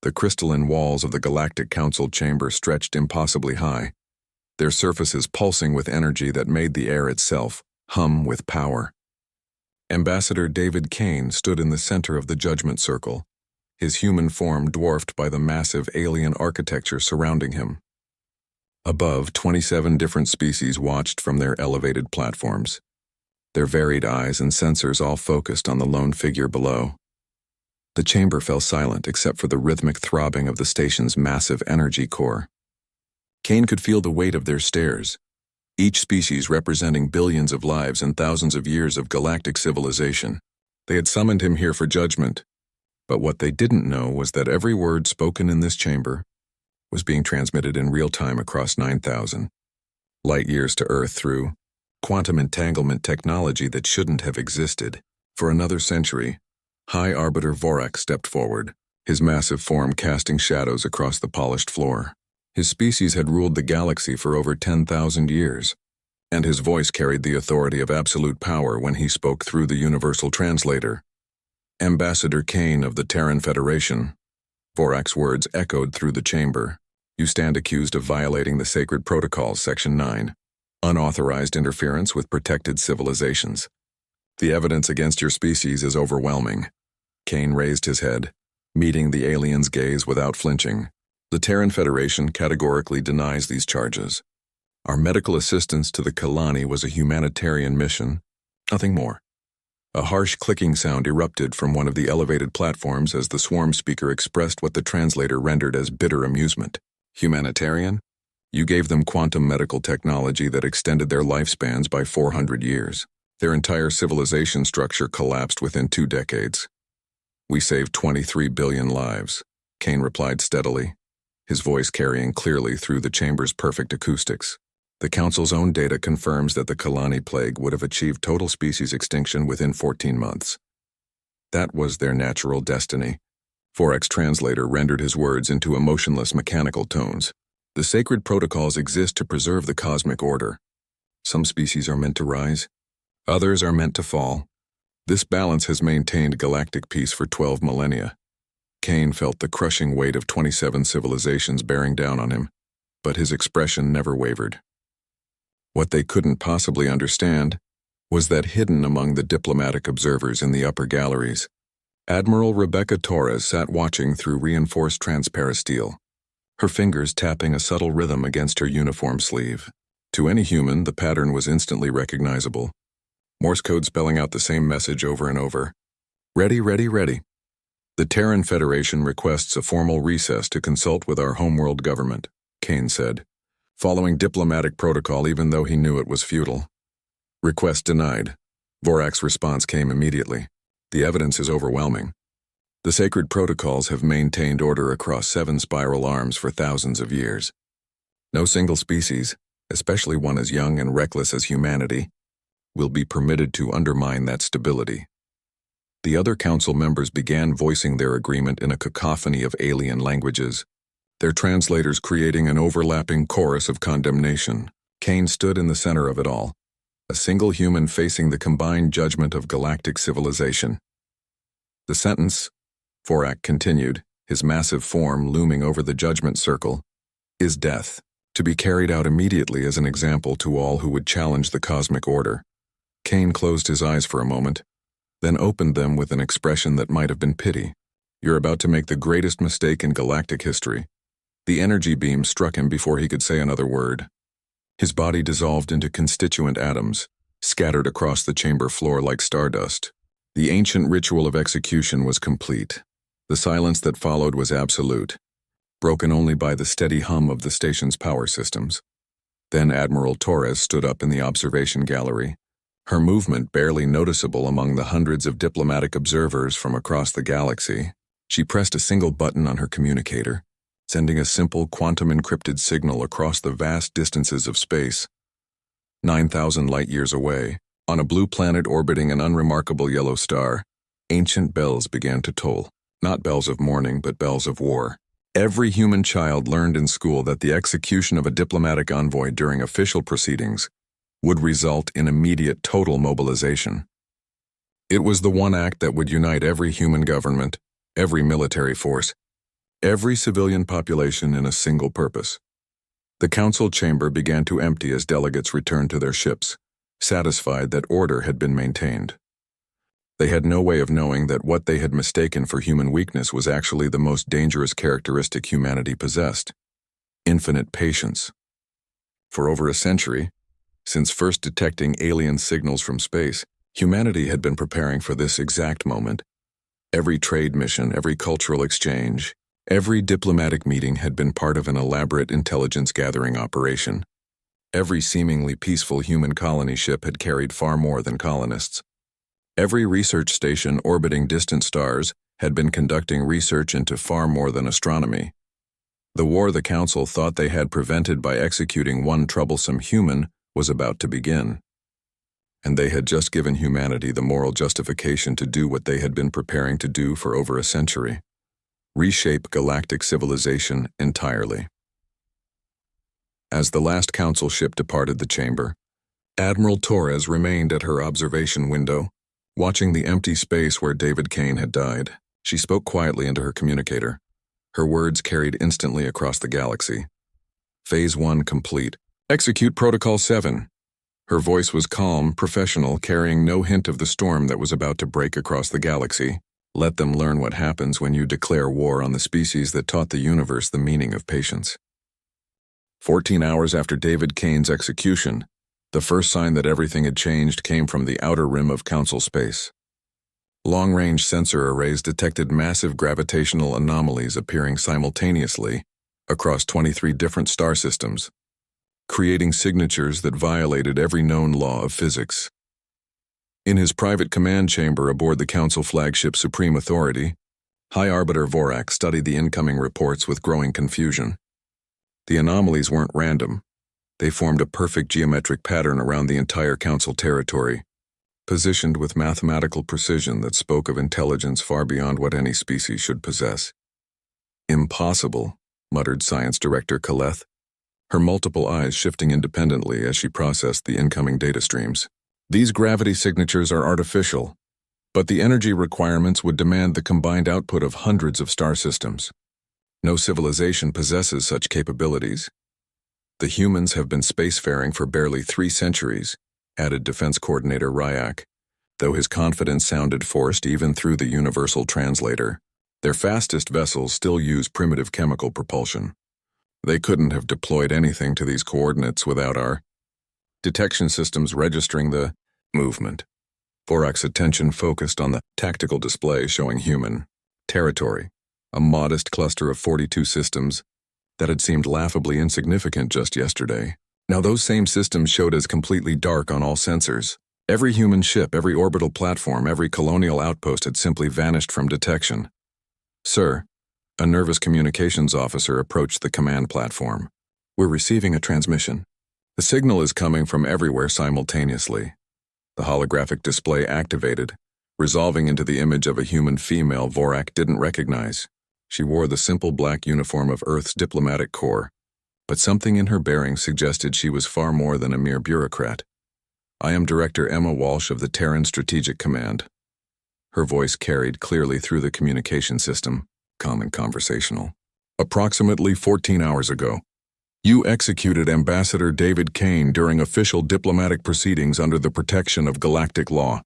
The crystalline walls of the Galactic Council chamber stretched impossibly high, their surfaces pulsing with energy that made the air itself hum with power. Ambassador David Kane stood in the center of the Judgment Circle, his human form dwarfed by the massive alien architecture surrounding him. Above, 27 different species watched from their elevated platforms, their varied eyes and sensors all focused on the lone figure below. The chamber fell silent except for the rhythmic throbbing of the station's massive energy core. Kane could feel the weight of their stares, each species representing billions of lives and thousands of years of galactic civilization. They had summoned him here for judgment, but what they didn't know was that every word spoken in this chamber was being transmitted in real time across 9,000 light-years to Earth through quantum entanglement technology that shouldn't have existed. For another century, High Arbiter Vorak stepped forward, his massive form casting shadows across the polished floor. His species had ruled the galaxy for over 10,000 years, and his voice carried the authority of absolute power when he spoke through the universal translator. Ambassador Kane of the Terran Federation. Vorak's words echoed through the chamber. You stand accused of violating the Sacred Protocols, Section 9, unauthorized interference with protected civilizations. The evidence against your species is overwhelming. Kane raised his head, meeting the alien's gaze without flinching. The Terran Federation categorically denies these charges. Our medical assistance to the Kalani was a humanitarian mission, nothing more. A harsh clicking sound erupted from one of the elevated platforms as the swarm speaker expressed what the translator rendered as bitter amusement. Humanitarian? You gave them quantum medical technology that extended their lifespans by 400 years. Their entire civilization structure collapsed within 2 decades. We saved 23 billion lives, Kane replied steadily, his voice carrying clearly through the chamber's perfect acoustics. The Council's own data confirms that the Kalani plague would have achieved total species extinction within 14 months. That was their natural destiny. Vorak's translator rendered his words into emotionless mechanical tones. The sacred protocols exist to preserve the cosmic order. Some species are meant to rise, others are meant to fall. This balance has maintained galactic peace for 12 millennia. Kane felt the crushing weight of 27 civilizations bearing down on him, but his expression never wavered. What they couldn't possibly understand was that hidden among the diplomatic observers in the upper galleries, Admiral Rebecca Torres sat watching through reinforced transparasteel, her fingers tapping a subtle rhythm against her uniform sleeve. To any human, the pattern was instantly recognizable. Morse code spelling out the same message over and over. Ready, ready, ready. The Terran Federation requests a formal recess to consult with our homeworld government, Kane said, following diplomatic protocol even though he knew it was futile. Request denied. Vorak's response came immediately. The evidence is overwhelming. The sacred protocols have maintained order across 7 spiral arms for thousands of years. No single species, especially one as young and reckless as humanity, will be permitted to undermine that stability. The other council members began voicing their agreement in a cacophony of alien languages, their translators creating an overlapping chorus of condemnation. Kane stood in the center of it all, a single human facing the combined judgment of galactic civilization. The sentence, Vorak continued, his massive form looming over the judgment circle, is death, to be carried out immediately as an example to all who would challenge the cosmic order. Kane closed his eyes for a moment, then opened them with an expression that might have been pity. You're about to make the greatest mistake in galactic history. The energy beam struck him before he could say another word. His body dissolved into constituent atoms, scattered across the chamber floor like stardust. The ancient ritual of execution was complete. The silence that followed was absolute, broken only by the steady hum of the station's power systems. Then Admiral Torres stood up in the observation gallery, her movement barely noticeable among the hundreds of diplomatic observers from across the galaxy. She pressed a single button on her communicator, sending a simple quantum-encrypted signal across the vast distances of space. 9,000 light-years away, on a blue planet orbiting an unremarkable yellow star, ancient bells began to toll. Not bells of mourning, but bells of war. Every human child learned in school that the execution of a diplomatic envoy during official proceedings would result in immediate total mobilization. It was the one act that would unite every human government, every military force, Every civilian population in a single purpose. The council chamber began to empty as delegates returned to their ships, satisfied that order had been maintained. They had no way of knowing that what they had mistaken for human weakness was actually the most dangerous characteristic humanity possessed: infinite patience. For over a century, since first detecting alien signals from space, humanity had been preparing for this exact moment. Every trade mission, every cultural exchange, every diplomatic meeting had been part of an elaborate intelligence-gathering operation. Every seemingly peaceful human colony ship had carried far more than colonists. Every research station orbiting distant stars had been conducting research into far more than astronomy. The war the Council thought they had prevented by executing one troublesome human was about to begin. And they had just given humanity the moral justification to do what they had been preparing to do for over a century: reshape galactic civilization entirely. As the last Council ship departed the chamber, Admiral Torres remained at her observation window, watching the empty space where David Kane had died. She spoke quietly into her communicator. Her words carried instantly across the galaxy. Phase 1 complete. Execute Protocol 7. Her voice was calm, professional, carrying no hint of the storm that was about to break across the galaxy. Let them learn what happens when you declare war on the species that taught the universe the meaning of patience. 14 hours after David Kane's execution, the first sign that everything had changed came from the outer rim of Council space. Long-range sensor arrays detected massive gravitational anomalies appearing simultaneously across 23 different star systems, creating signatures that violated every known law of physics. In his private command chamber aboard the Council flagship Supreme Authority, High Arbiter Vorak studied the incoming reports with growing confusion. The anomalies weren't random. They formed a perfect geometric pattern around the entire Council territory, positioned with mathematical precision that spoke of intelligence far beyond what any species should possess. Impossible, muttered Science Director Kaleth, her multiple eyes shifting independently as she processed the incoming data streams. These gravity signatures are artificial, but the energy requirements would demand the combined output of hundreds of star systems. No civilization possesses such capabilities. The humans have been spacefaring for barely 3 centuries, added Defense Coordinator Ryak, though his confidence sounded forced even through the universal translator. Their fastest vessels still use primitive chemical propulsion. They couldn't have deployed anything to these coordinates without our detection systems registering the movement. Vorak's attention focused on the tactical display showing human territory, a modest cluster of 42 systems that had seemed laughably insignificant just yesterday. Now those same systems showed as completely dark on all sensors. Every human ship, every orbital platform, every colonial outpost had simply vanished from detection. Sir, a nervous communications officer approached the command platform. We're receiving a transmission. The signal is coming from everywhere simultaneously. The holographic display activated, resolving into the image of a human female Vorak didn't recognize. She wore the simple black uniform of Earth's diplomatic corps, but something in her bearing suggested she was far more than a mere bureaucrat. I am Director Emma Walsh of the Terran Strategic Command. Her voice carried clearly through the communication system, calm and conversational. Approximately 14 hours ago, you executed Ambassador David Kane during official diplomatic proceedings under the protection of galactic law.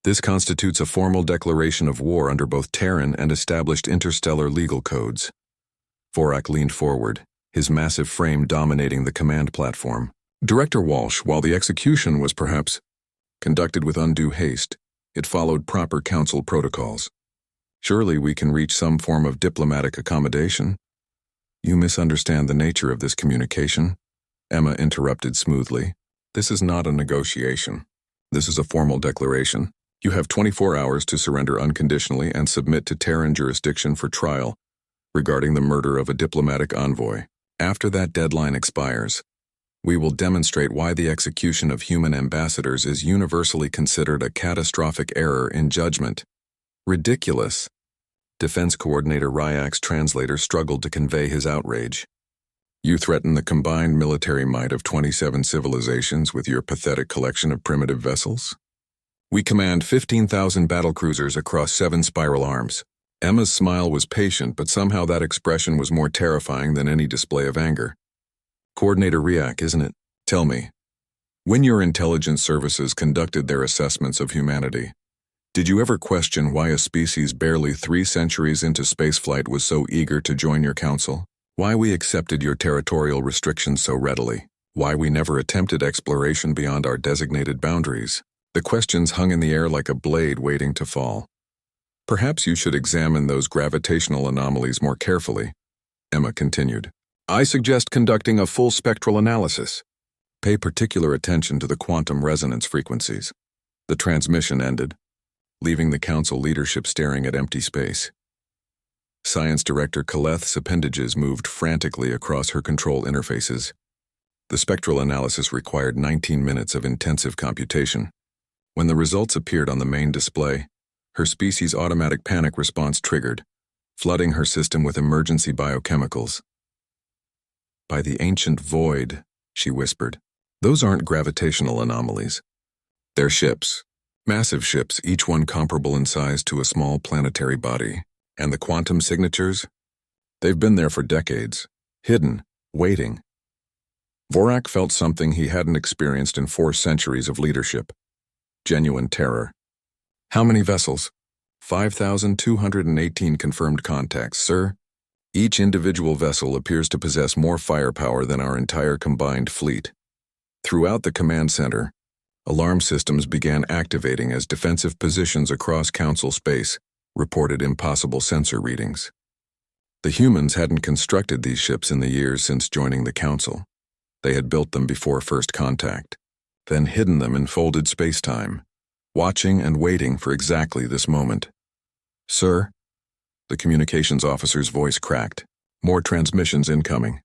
This constitutes a formal declaration of war under both Terran and established interstellar legal codes. Vorak leaned forward, his massive frame dominating the command platform. Director Walsh, while the execution was perhaps conducted with undue haste, it followed proper council protocols. Surely we can reach some form of diplomatic accommodation. You misunderstand the nature of this communication, Emma interrupted smoothly. This is not a negotiation. This is a formal declaration. You have 24 hours to surrender unconditionally and submit to Terran jurisdiction for trial regarding the murder of a diplomatic envoy. After that deadline expires, we will demonstrate why the execution of human ambassadors is universally considered a catastrophic error in judgment. Ridiculous. Defense Coordinator Ryak's translator struggled to convey his outrage. You threaten the combined military might of 27 civilizations with your pathetic collection of primitive vessels? We command 15,000 battlecruisers across 7 spiral arms. Emma's smile was patient, but somehow that expression was more terrifying than any display of anger. Coordinator Riak, isn't it? Tell me, when your intelligence services conducted their assessments of humanity, did you ever question why a species barely 3 centuries into spaceflight was so eager to join your council? Why we accepted your territorial restrictions so readily? Why we never attempted exploration beyond our designated boundaries? The questions hung in the air like a blade waiting to fall. Perhaps you should examine those gravitational anomalies more carefully, Emma continued. I suggest conducting a full spectral analysis. Pay particular attention to the quantum resonance frequencies. The transmission ended, leaving the council leadership staring at empty space. Science Director Kaleth's appendages moved frantically across her control interfaces. The spectral analysis required 19 minutes of intensive computation. When the results appeared on the main display, her species' automatic panic response triggered, flooding her system with emergency biochemicals. By the ancient void, she whispered, those aren't gravitational anomalies. They're ships. Massive ships, each one comparable in size to a small planetary body. And the quantum signatures? They've been there for decades, hidden, waiting. Vorak felt something he hadn't experienced in 4 centuries of leadership. Genuine terror. How many vessels? 5,218 confirmed contacts, sir. Each individual vessel appears to possess more firepower than our entire combined fleet. Throughout the command center, alarm systems began activating as defensive positions across Council space reported impossible sensor readings. The humans hadn't constructed these ships in the years since joining the Council. They had built them before first contact, then hidden them in folded space-time, watching and waiting for exactly this moment. Sir, the communications officer's voice cracked. More transmissions incoming.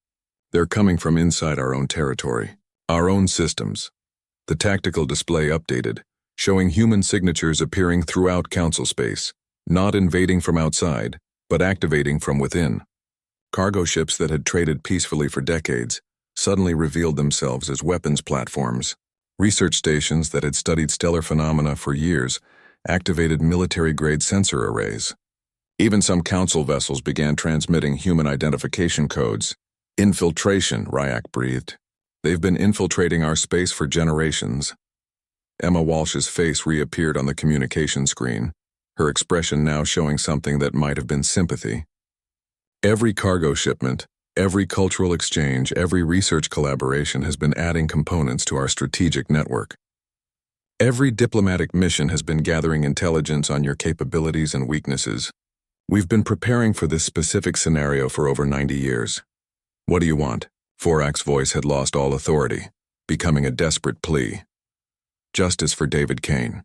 They're coming from inside our own territory, our own systems. The tactical display updated, showing human signatures appearing throughout Council space, not invading from outside, but activating from within. Cargo ships that had traded peacefully for decades suddenly revealed themselves as weapons platforms. Research stations that had studied stellar phenomena for years activated military-grade sensor arrays. Even some Council vessels began transmitting human identification codes. Infiltration, Ryak breathed. They've been infiltrating our space for generations. Emma Walsh's face reappeared on the communication screen, her expression now showing something that might have been sympathy. Every cargo shipment, every cultural exchange, every research collaboration has been adding components to our strategic network. Every diplomatic mission has been gathering intelligence on your capabilities and weaknesses. We've been preparing for this specific scenario for over 90 years. What do you want? Vorak's voice had lost all authority, becoming a desperate plea. Justice for David Kane.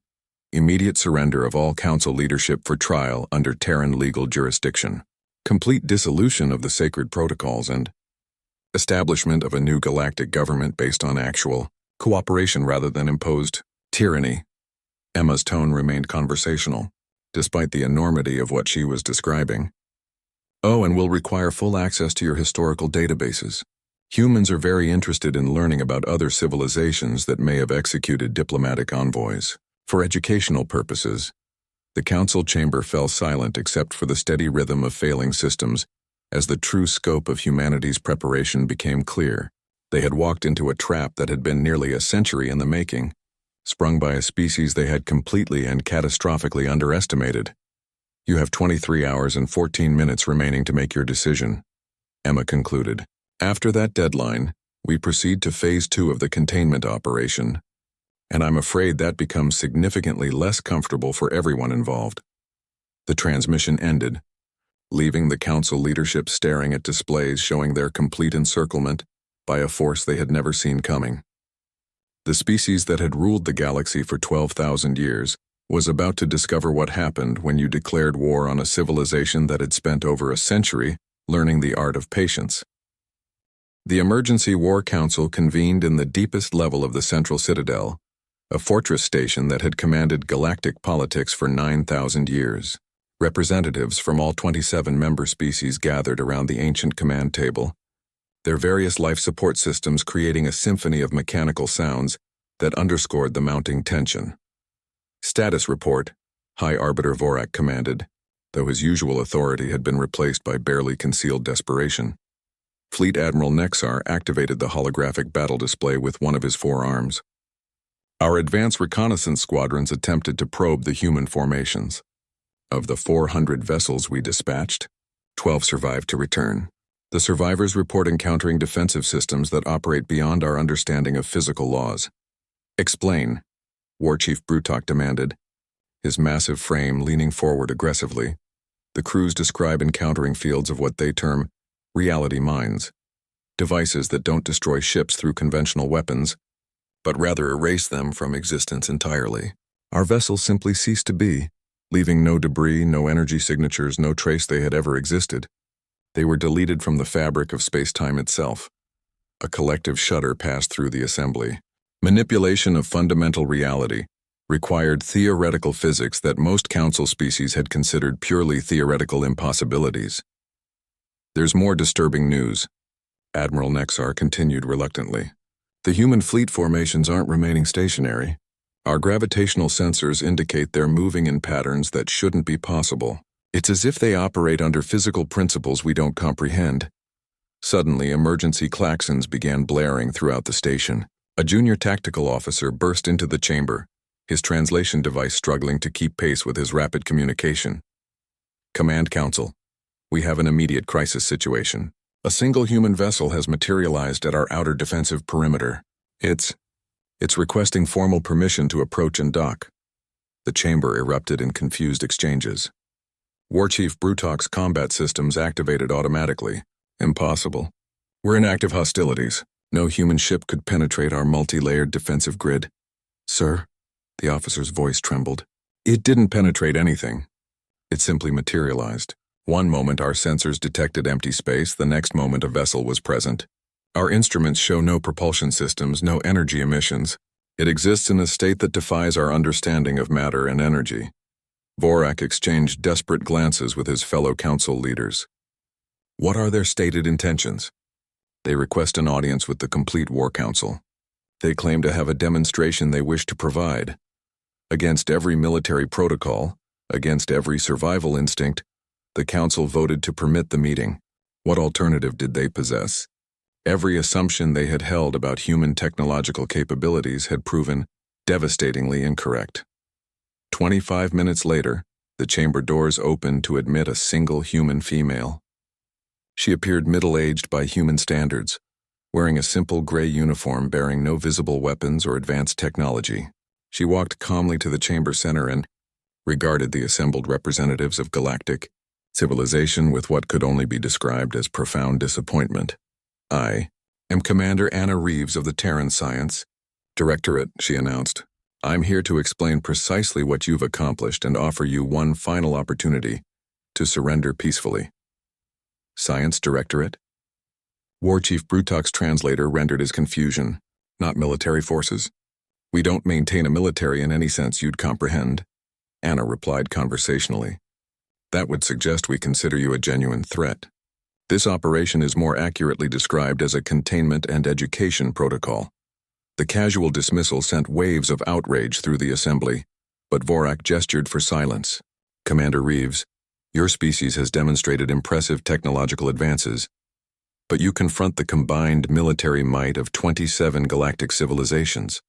Immediate surrender of all Council leadership for trial under Terran legal jurisdiction. Complete dissolution of the sacred protocols and establishment of a new galactic government based on actual cooperation rather than imposed tyranny. Emma's tone remained conversational, despite the enormity of what she was describing. Oh, and will require full access to your historical databases. Humans are very interested in learning about other civilizations that may have executed diplomatic envoys. For educational purposes, the Council chamber fell silent except for the steady rhythm of failing systems as the true scope of humanity's preparation became clear. They had walked into a trap that had been nearly a century in the making, sprung by a species they had completely and catastrophically underestimated. You have 23 hours and 14 minutes remaining to make your decision, Emma concluded. After that deadline, we proceed to Phase 2 of the containment operation, and I'm afraid that becomes significantly less comfortable for everyone involved. The transmission ended, leaving the Council leadership staring at displays showing their complete encirclement by a force they had never seen coming. The species that had ruled the galaxy for 12,000 years was about to discover what happened when you declared war on a civilization that had spent over a century learning the art of patience. The Emergency War Council convened in the deepest level of the Central Citadel, a fortress station that had commanded galactic politics for 9,000 years. Representatives from all 27 member species gathered around the ancient command table, their various life support systems creating a symphony of mechanical sounds that underscored the mounting tension. Status report, High Arbiter Vorak commanded. though his usual authority had been replaced by barely concealed desperation. Fleet Admiral Nexar activated the holographic battle display with one of his 4 arms. Our advanced reconnaissance squadrons attempted to probe the human formations. Of the 400 vessels we dispatched, 12 survived to return. The survivors report encountering defensive systems that operate beyond our understanding of physical laws. Explain, War Chief Brutok demanded, his massive frame leaning forward aggressively. The crews describe encountering fields of what they term reality mines, devices that don't destroy ships through conventional weapons, but rather erase them from existence entirely. Our vessels simply ceased to be, leaving no debris, no energy signatures, no trace they had ever existed. They were deleted from the fabric of space-time itself. A collective shudder passed through the assembly. Manipulation of fundamental reality required theoretical physics that most council species had considered purely theoretical impossibilities. There's more disturbing news, Admiral Nexar continued reluctantly. The human fleet formations aren't remaining stationary. Our gravitational sensors indicate they're moving in patterns that shouldn't be possible. It's as if they operate under physical principles we don't comprehend. Suddenly, emergency klaxons began blaring throughout the station. A junior tactical officer burst into the chamber, his translation device struggling to keep pace with his rapid communication. Command Council, we have an immediate crisis situation. A single human vessel has materialized at our outer defensive perimeter. It's requesting formal permission to approach and dock. The chamber erupted in confused exchanges. War Chief Brutok's combat systems activated automatically. Impossible. We're in active hostilities. No human ship could penetrate our multi-layered defensive grid. Sir, the officer's voice trembled. It didn't penetrate anything. It simply materialized. One moment our sensors detected empty space, the next moment a vessel was present. Our instruments show no propulsion systems, no energy emissions. It exists in a state that defies our understanding of matter and energy. Vorak exchanged desperate glances with his fellow council leaders. What are their stated intentions? They request an audience with the complete War Council. They claim to have a demonstration they wish to provide. Against every military protocol, against every survival instinct, the Council voted to permit the meeting. What alternative did they possess? Every assumption they had held about human technological capabilities had proven devastatingly incorrect. 25 minutes later, the chamber doors opened to admit a single human female. She appeared middle-aged by human standards, wearing a simple gray uniform bearing no visible weapons or advanced technology. She walked calmly to the chamber center and regarded the assembled representatives of galactic civilization with what could only be described as profound disappointment. I am Commander Anna Reeves of the Terran Science Directorate, she announced. I'm here to explain precisely what you've accomplished and offer you one final opportunity to surrender peacefully. Science Directorate? War Chief Brutok's translator rendered his confusion. Not military forces? We don't maintain a military in any sense you'd comprehend, Anna replied conversationally. That would suggest we consider you a genuine threat. This operation is more accurately described as a containment and education protocol. The casual dismissal sent waves of outrage through the assembly, but Vorak gestured for silence. Commander Reeves, your species has demonstrated impressive technological advances, but you confront the combined military might of 27 galactic civilizations.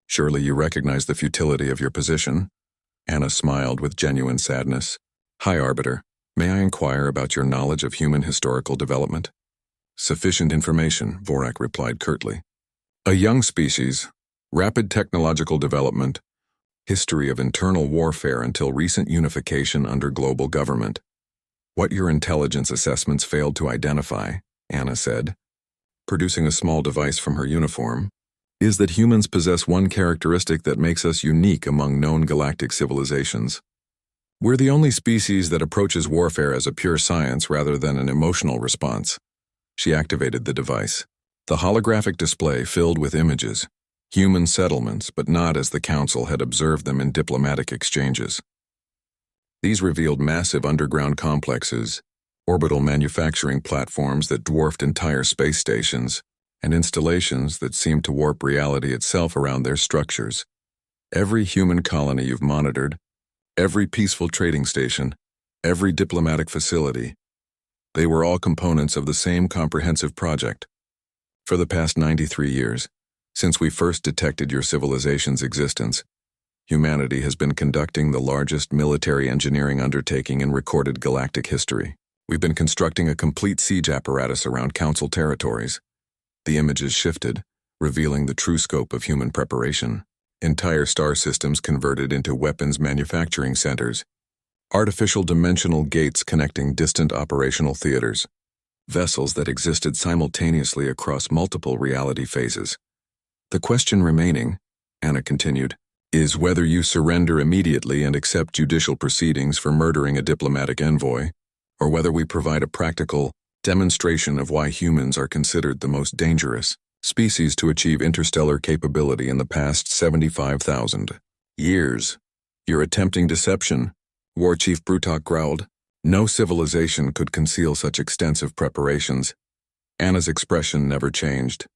Surely you recognize the futility of your position? Anna smiled with genuine sadness. High Arbiter, may I inquire about your knowledge of human historical development? Sufficient information, Vorak replied curtly. A young species, rapid technological development, history of internal warfare until recent unification under global government. What your intelligence assessments failed to identify, Anna said, producing a small device from her uniform, is that humans possess one characteristic that makes us unique among known galactic civilizations. We're the only species that approaches warfare as a pure science rather than an emotional response. She activated the device. The holographic display filled with images, human settlements, but not as the Council had observed them in diplomatic exchanges. These revealed massive underground complexes, orbital manufacturing platforms that dwarfed entire space stations, and installations that seemed to warp reality itself around their structures. Every human colony you've monitored, every peaceful trading station, every diplomatic facility. They were all components of the same comprehensive project. For the past 93 years, since we first detected your civilization's existence, humanity has been conducting the largest military engineering undertaking in recorded galactic history. We've been constructing a complete siege apparatus around Council territories. The images shifted, revealing the true scope of human preparation. Entire star systems converted into weapons manufacturing centers. Artificial dimensional gates connecting distant operational theaters. Vessels that existed simultaneously across multiple reality phases. The question remaining, Anna continued, is whether you surrender immediately and accept judicial proceedings for murdering a diplomatic envoy, or whether we provide a practical demonstration of why humans are considered the most dangerous species to achieve interstellar capability in the past 75,000 years. You're attempting deception, War Chief Brutok growled. No civilization could conceal such extensive preparations. Anna's expression never changed.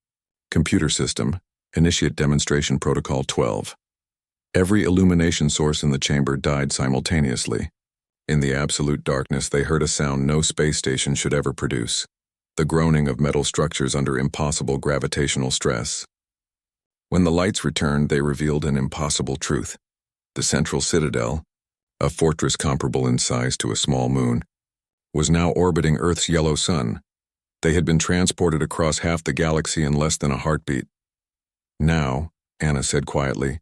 Computer system, initiate demonstration protocol 12. Every illumination source in the chamber died simultaneously. In the absolute darkness, they heard a sound no space station should ever produce. The groaning of metal structures under impossible gravitational stress. When the lights returned, they revealed an impossible truth. The central citadel, a fortress comparable in size to a small moon, was now orbiting Earth's yellow sun. They had been transported across half the galaxy in less than a heartbeat. Now, Anna said quietly,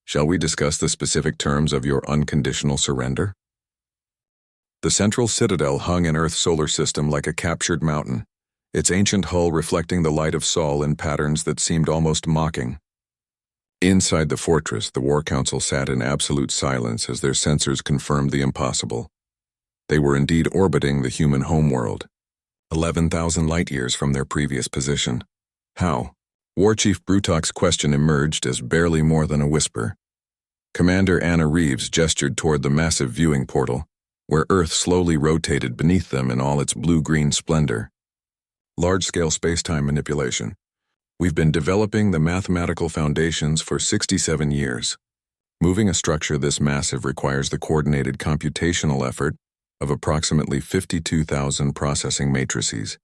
shall we discuss the specific terms of your unconditional surrender? The central citadel hung in Earth's solar system like a captured mountain, its ancient hull reflecting the light of Sol in patterns that seemed almost mocking. Inside the fortress, the War Council sat in absolute silence as their sensors confirmed the impossible. They were indeed orbiting the human homeworld, 11,000 light-years from their previous position. How? War Chief Brutok's question emerged as barely more than a whisper. Commander Anna Reeves gestured toward the massive viewing portal, where Earth slowly rotated beneath them in all its blue-green splendor. Large-scale space-time manipulation. We've been developing the mathematical foundations for 67 years. Moving a structure this massive requires the coordinated computational effort of approximately 52,000 processing matrices.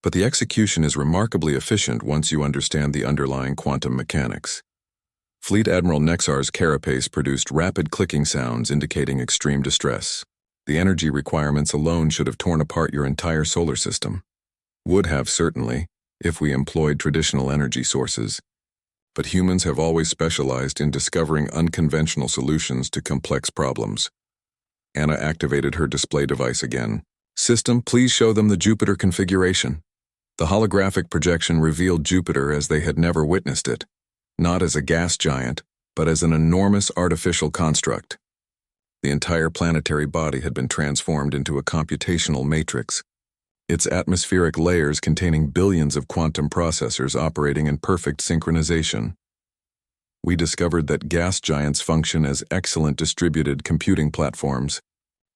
But the execution is remarkably efficient once you understand the underlying quantum mechanics. Fleet Admiral Nexar's carapace produced rapid clicking sounds indicating extreme distress. The energy requirements alone should have torn apart your entire solar system. Would have, certainly, if we employed traditional energy sources. But humans have always specialized in discovering unconventional solutions to complex problems. Anna activated her display device again. System, please show them the Jupiter configuration. The holographic projection revealed Jupiter as they had never witnessed it, not as a gas giant, but as an enormous artificial construct. The entire planetary body had been transformed into a computational matrix, its atmospheric layers containing billions of quantum processors operating in perfect synchronization. We discovered that gas giants function as excellent distributed computing platforms,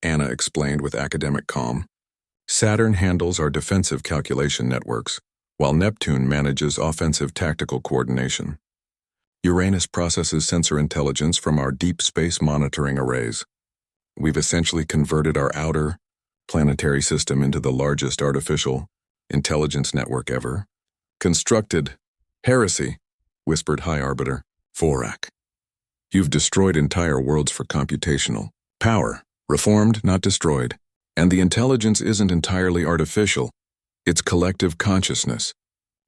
Anna explained with academic calm. Saturn handles our defensive calculation networks, while Neptune manages offensive tactical coordination. Uranus processes sensor intelligence from our deep space monitoring arrays. We've essentially converted our outer, planetary system into the largest artificial intelligence network ever constructed. Heresy, whispered High Arbiter Vorak. You've destroyed entire worlds for computational power, reformed, not destroyed. And the intelligence isn't entirely artificial, it's collective consciousness.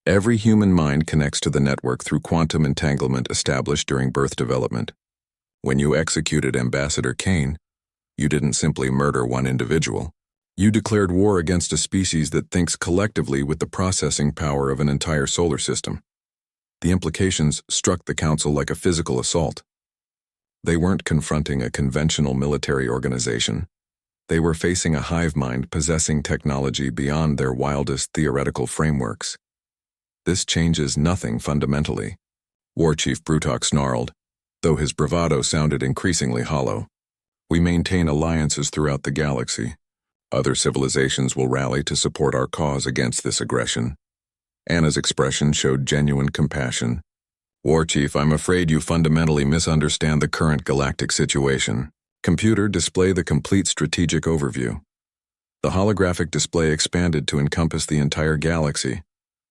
Every human mind connects to the network through quantum entanglement established during birth development. When you executed Ambassador Kane, you didn't simply murder one individual. You declared war against a species that thinks collectively with the processing power of an entire solar system. The implications struck the Council like a physical assault. They weren't confronting a conventional military organization. They were facing a hive mind possessing technology beyond their wildest theoretical frameworks. This changes nothing fundamentally, War Chief Brutok snarled, though his bravado sounded increasingly hollow. We maintain alliances throughout the galaxy. Other civilizations will rally to support our cause against this aggression. Anna's expression showed genuine compassion. War Chief, I'm afraid you fundamentally misunderstand the current galactic situation. Computer, display the complete strategic overview. The holographic display expanded to encompass the entire galaxy,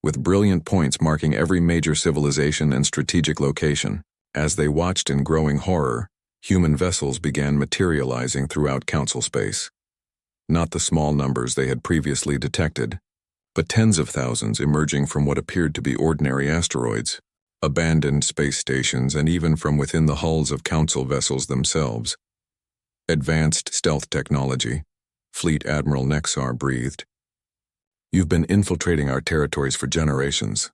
with brilliant points marking every major civilization and strategic location. As they watched in growing horror, human vessels began materializing throughout Council space. Not the small numbers they had previously detected, but tens of thousands emerging from what appeared to be ordinary asteroids, abandoned space stations, and even from within the hulls of Council vessels themselves. Advanced stealth technology, Fleet Admiral Nexar breathed. You've been infiltrating our territories for generations.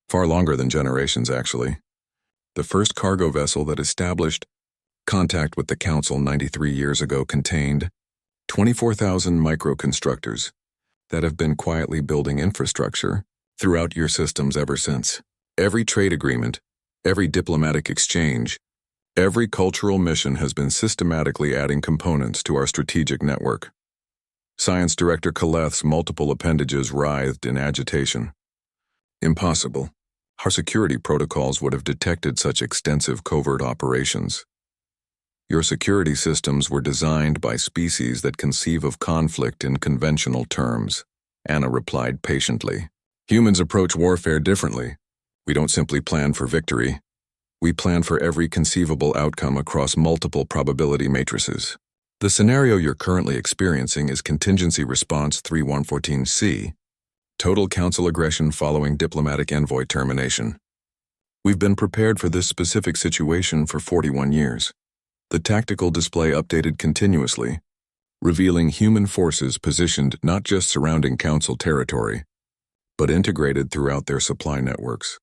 Far longer than generations, actually. The first cargo vessel that established contact with the Council 93 years ago contained 24,000 microconstructors that have been quietly building infrastructure throughout your systems ever since. Every trade agreement, every diplomatic exchange, every cultural mission has been systematically adding components to our strategic network. Science Director Kaleth's multiple appendages writhed in agitation. Impossible. Our security protocols would have detected such extensive covert operations. Your security systems were designed by species that conceive of conflict in conventional terms, Anna replied patiently. Humans approach warfare differently. We don't simply plan for victory. We plan for every conceivable outcome across multiple probability matrices. The scenario you're currently experiencing is Contingency Response 3114C, Total Council Aggression following Diplomatic Envoy termination. We've been prepared for this specific situation for 41 years. The tactical display updated continuously, revealing human forces positioned not just surrounding Council territory, but integrated throughout their supply networks,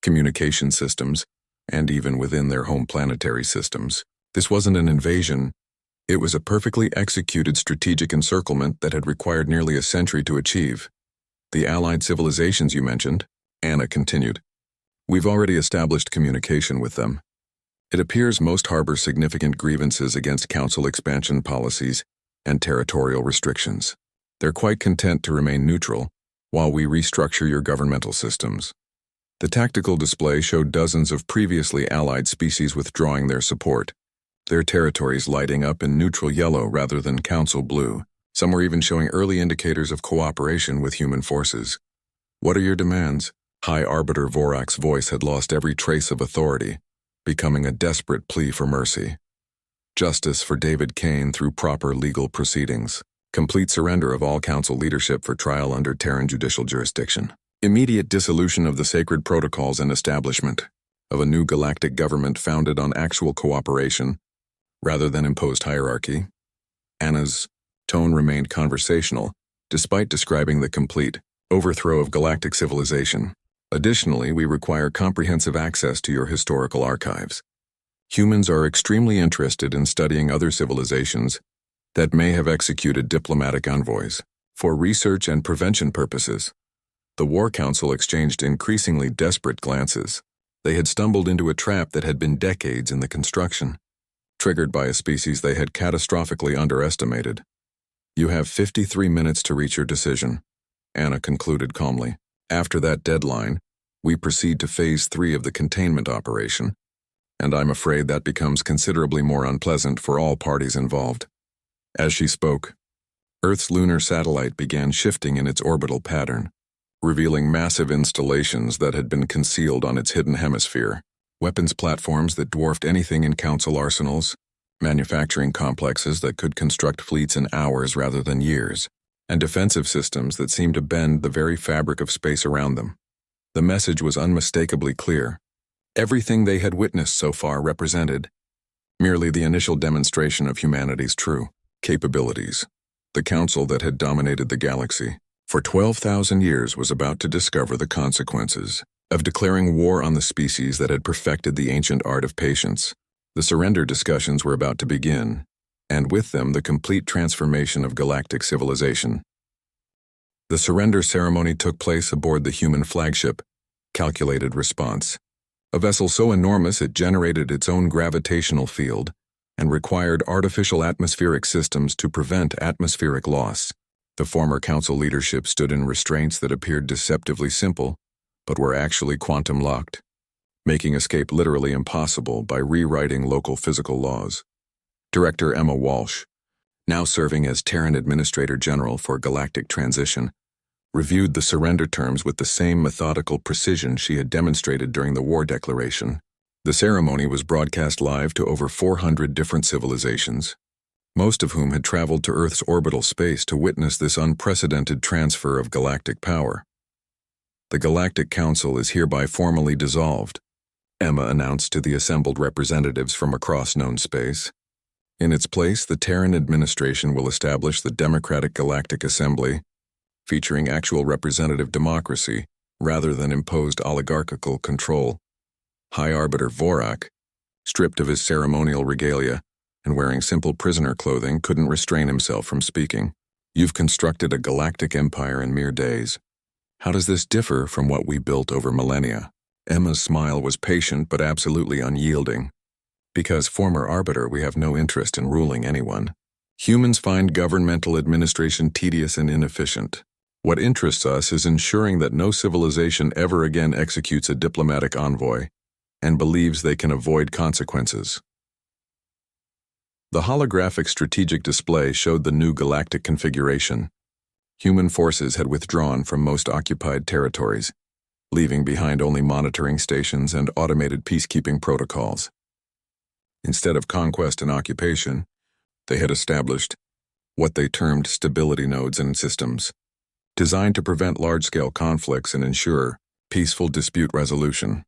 communication systems, and even within their home planetary systems. This wasn't an invasion. It was a perfectly executed strategic encirclement that had required nearly a century to achieve. The allied civilizations you mentioned, Anna continued. We've already established communication with them. It appears most harbor significant grievances against Council expansion policies and territorial restrictions. They're quite content to remain neutral while we restructure your governmental systems. The tactical display showed dozens of previously allied species withdrawing their support, their territories lighting up in neutral yellow rather than Council blue. Some were even showing early indicators of cooperation with human forces. What are your demands? High Arbiter Vorak's voice had lost every trace of authority, becoming a desperate plea for mercy. Justice for David Kane through proper legal proceedings. Complete surrender of all Council leadership for trial under Terran judicial jurisdiction. Immediate dissolution of the sacred protocols and establishment of a new galactic government founded on actual cooperation rather than imposed hierarchy. Anna's tone remained conversational, despite describing the complete overthrow of galactic civilization. Additionally, we require comprehensive access to your historical archives. Humans are extremely interested in studying other civilizations that may have executed diplomatic envoys. For research and prevention purposes, the War Council exchanged increasingly desperate glances. They had stumbled into a trap that had been decades in the construction, triggered by a species they had catastrophically underestimated. You have 53 minutes to reach your decision, Anna concluded calmly. After that deadline, we proceed to Phase 3 of the containment operation, and I'm afraid that becomes considerably more unpleasant for all parties involved. As she spoke, Earth's lunar satellite began shifting in its orbital pattern, revealing massive installations that had been concealed on its hidden hemisphere, weapons platforms that dwarfed anything in Council arsenals, manufacturing complexes that could construct fleets in hours rather than years, and defensive systems that seemed to bend the very fabric of space around them. The message was unmistakably clear. Everything they had witnessed so far represented merely the initial demonstration of humanity's true capabilities. The Council that had dominated the galaxy for 12,000 years was about to discover the consequences of declaring war on the species that had perfected the ancient art of patience. The surrender discussions were about to begin, and with them the complete transformation of galactic civilization. The surrender ceremony took place aboard the human flagship, Calculated Response, a vessel so enormous it generated its own gravitational field and required artificial atmospheric systems to prevent atmospheric loss. The former Council leadership stood in restraints that appeared deceptively simple, but were actually quantum-locked, making escape literally impossible by rewriting local physical laws. Director Emma Walsh, now serving as Terran Administrator General for Galactic Transition, reviewed the surrender terms with the same methodical precision she had demonstrated during the war declaration. The ceremony was broadcast live to over 400 different civilizations, most of whom had traveled to Earth's orbital space to witness this unprecedented transfer of galactic power. The Galactic Council is hereby formally dissolved, Emma announced to the assembled representatives from across known space. In its place, the Terran administration will establish the Democratic Galactic Assembly, featuring actual representative democracy rather than imposed oligarchical control. High Arbiter Vorak, stripped of his ceremonial regalia and wearing simple prisoner clothing, couldn't restrain himself from speaking. You've constructed a galactic empire in mere days. How does this differ from what we built over millennia? Emma's smile was patient but absolutely unyielding. Because, former Arbiter, we have no interest in ruling anyone. Humans find governmental administration tedious and inefficient. What interests us is ensuring that no civilization ever again executes a diplomatic envoy and believes they can avoid consequences. The holographic strategic display showed the new galactic configuration. Human forces had withdrawn from most occupied territories, leaving behind only monitoring stations and automated peacekeeping protocols. Instead of conquest and occupation, they had established what they termed stability nodes and systems, designed to prevent large-scale conflicts and ensure peaceful dispute resolution.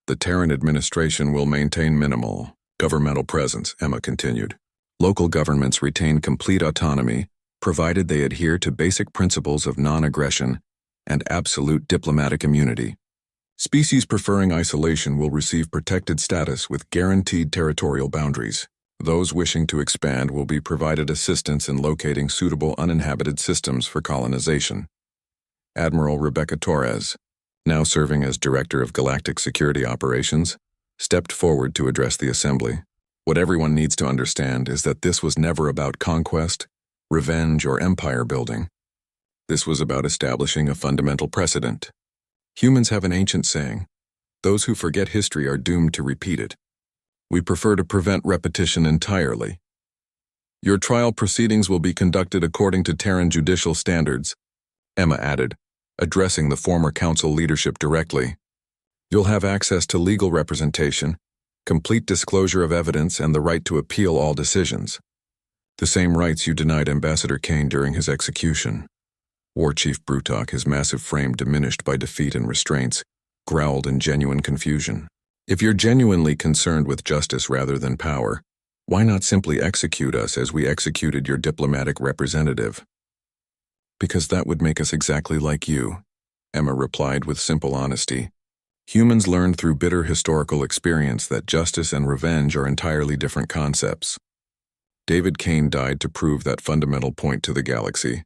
The Terran administration will maintain minimal governmental presence, Emma continued. Local governments retain complete autonomy, provided they adhere to basic principles of non-aggression and absolute diplomatic immunity. Species preferring isolation will receive protected status with guaranteed territorial boundaries. Those wishing to expand will be provided assistance in locating suitable uninhabited systems for colonization. Admiral Rebecca Torres, now serving as Director of Galactic Security Operations, stepped forward to address the Assembly. What everyone needs to understand is that this was never about conquest, revenge, or empire building. This was about establishing a fundamental precedent. Humans have an ancient saying, "Those who forget history are doomed to repeat it." We prefer to prevent repetition entirely. Your trial proceedings will be conducted according to Terran judicial standards, Emma added, addressing the former council leadership directly. You'll have access to legal representation, complete disclosure of evidence, and the right to appeal all decisions. The same rights you denied Ambassador Kane during his execution. War Chief Brutok, his massive frame diminished by defeat and restraints, growled in genuine confusion. If you're genuinely concerned with justice rather than power, why not simply execute us as we executed your diplomatic representative? Because that would make us exactly like you, Emma replied with simple honesty. Humans learned through bitter historical experience that justice and revenge are entirely different concepts. David Kane died to prove that fundamental point to the galaxy.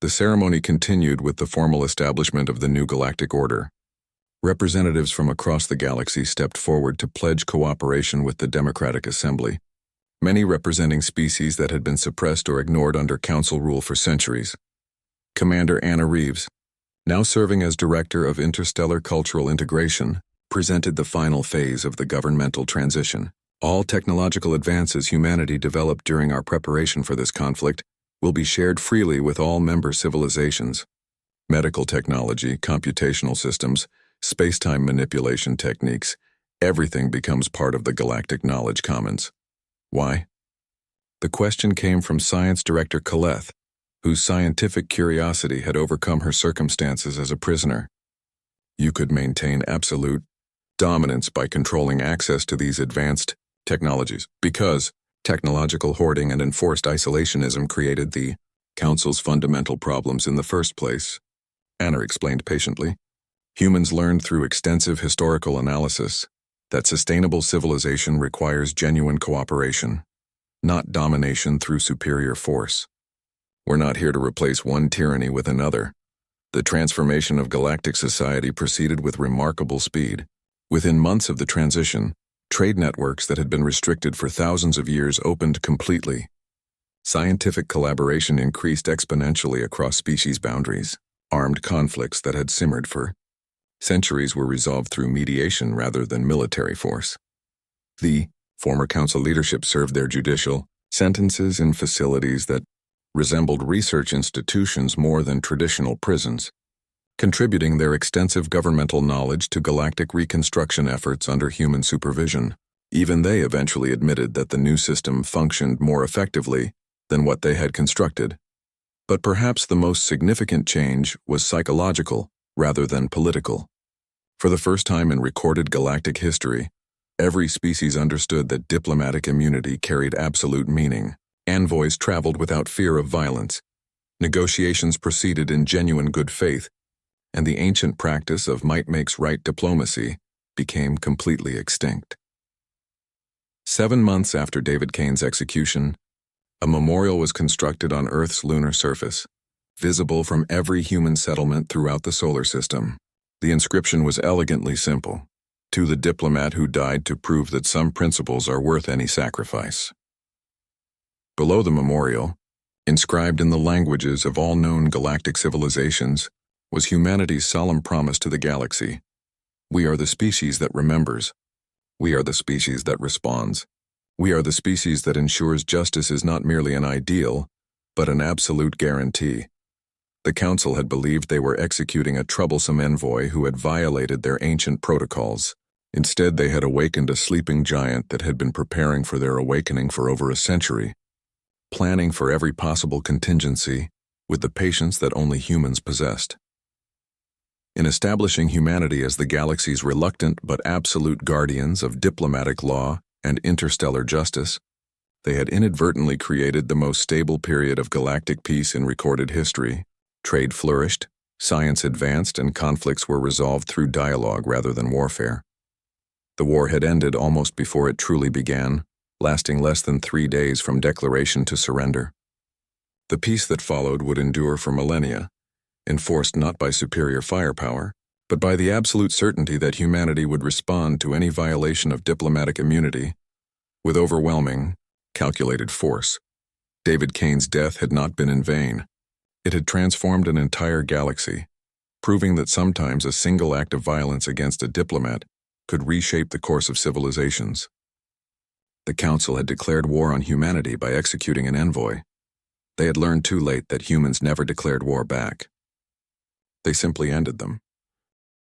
The ceremony continued with the formal establishment of the new galactic order. Representatives from across the galaxy stepped forward to pledge cooperation with the Democratic Assembly, many representing species that had been suppressed or ignored under Council rule for centuries. Commander Anna Reeves, now serving as Director of Interstellar Cultural Integration, presented the final phase of the governmental transition. All technological advances humanity developed during our preparation for this conflict will be shared freely with all member civilizations. Medical technology, computational systems, space-time manipulation techniques, everything becomes part of the Galactic Knowledge Commons. Why? The question came from Science Director Kaleth, whose scientific curiosity had overcome her circumstances as a prisoner. You could maintain absolute dominance by controlling access to these advanced technologies, because technological hoarding and enforced isolationism created the Council's fundamental problems in the first place, Anna explained patiently. Humans learned through extensive historical analysis that sustainable civilization requires genuine cooperation, not domination through superior force. We're not here to replace one tyranny with another. The transformation of galactic society proceeded with remarkable speed. Within months of the transition, trade networks that had been restricted for thousands of years opened completely. Scientific collaboration increased exponentially across species boundaries. Armed conflicts that had simmered for centuries were resolved through mediation rather than military force. The Former council leadership served their judicial sentences in facilities that resembled research institutions more than traditional prisons, contributing their extensive governmental knowledge to galactic reconstruction efforts under human supervision. Even they eventually admitted that the new system functioned more effectively than what they had constructed. But perhaps the most significant change was psychological rather than political. For the first time in recorded galactic history, every species understood that diplomatic immunity carried absolute meaning. Envoys traveled without fear of violence. Negotiations proceeded in genuine good faith, and the ancient practice of might makes right diplomacy became completely extinct. 7 months after David Kane's execution, a memorial was constructed on Earth's lunar surface, visible from every human settlement throughout the solar system. The inscription was elegantly simple: "To the diplomat who died to prove that some principles are worth any sacrifice." Below the memorial, inscribed in the languages of all known galactic civilizations, was humanity's solemn promise to the galaxy: "We are the species that remembers. We are the species that responds. We are the species that ensures justice is not merely an ideal, but an absolute guarantee." The council had believed they were executing a troublesome envoy who had violated their ancient protocols. Instead, they had awakened a sleeping giant that had been preparing for their awakening for over a century, planning for every possible contingency with the patience that only humans possessed. In establishing humanity as the galaxy's reluctant but absolute guardians of diplomatic law and interstellar justice, they had inadvertently created the most stable period of galactic peace in recorded history. Trade flourished, science advanced, and conflicts were resolved through dialogue rather than warfare. The war had ended almost before it truly began, lasting less than 3 days from declaration to surrender. The peace that followed would endure for millennia, enforced not by superior firepower, but by the absolute certainty that humanity would respond to any violation of diplomatic immunity with overwhelming, calculated force. David Kane's death had not been in vain. It had transformed an entire galaxy, proving that sometimes a single act of violence against a diplomat could reshape the course of civilizations. The Council had declared war on humanity by executing an envoy. They had learned too late that humans never declared war back. They simply ended them.